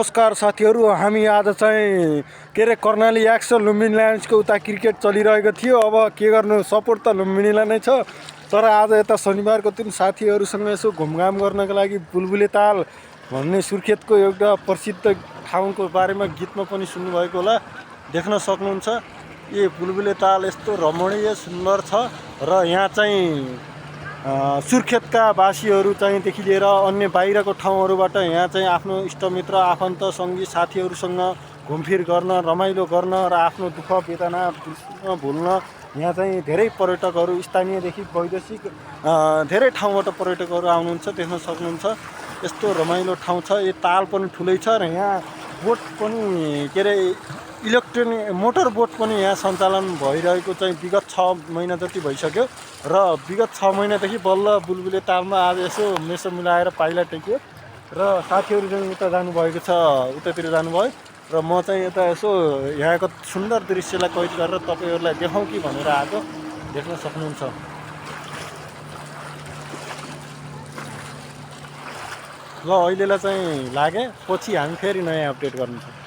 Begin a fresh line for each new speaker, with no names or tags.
नमस्कार साथीहरू, हामी आज चाहिँ के अरे कर्णाली एक्स लुम्बिनी लायन्सको उता क्रिकेट चलिरहेको थियो। अब के गर्नु, सपोर्ट त लुम्बिनीलाई नै छ। तर आज यता शनिबारको दिन साथीहरूसँग यसो घुमघाम गर्नको लागि बुलबुले ताल भन्ने सुर्खेतको एउटा प्रसिद्ध ठाउँको बारेमा गीतमा पनि सुन्नुभएको होला, देख्न सक्नुहुन्छ। यो बुलबुले ताल यस्तो रमणीय सुन्दर छ र यहाँ चाहिँ सुर्खेतका वासीहरू चाहिँ देखि लिएर अन्य बाहिरको ठाउँहरूबाट यहाँ चाहिँ आफ्नो इष्टमित्र आफन्त सङ्गी साथीहरूसँग घुमफिर गर्न, रमाइलो गर्न र आफ्नो दुःख वेदना भुल्न यहाँ चाहिँ धेरै पर्यटकहरू स्थानीयदेखि वैदेशिक धेरै ठाउँबाट पर्यटकहरू आउनुहुन्छ, देख्न सक्नुहुन्छ। यस्तो रमाइलो ठाउँ छ। यो ताल पनि ठुलै छ र यहाँ बोट पनि के अरे इलेक्ट्रोनिक मोटर बोट पनि यहाँ सञ्चालन भइरहेको चाहिँ विगत 6 महिना जति भइसक्यो र विगत 6 महिनादेखि बल्ल बुलबुले तालमा आज यसो मेसो मिलाएर पाइला टेक्यो र साथीहरू चाहिँ उता जानुभएको छ, उतातिर जानुभयो र म चाहिँ यता यसो यहाँको सुन्दर दृश्यलाई कैद गरेर तपाईँहरूलाई देखाउँ कि भनेर आएको, देख्न सक्नुहुन्छ। ल अहिलेलाई चाहिँ लागे, पछि हामी फेरि नयाँ अपडेट गर्नेछौँ।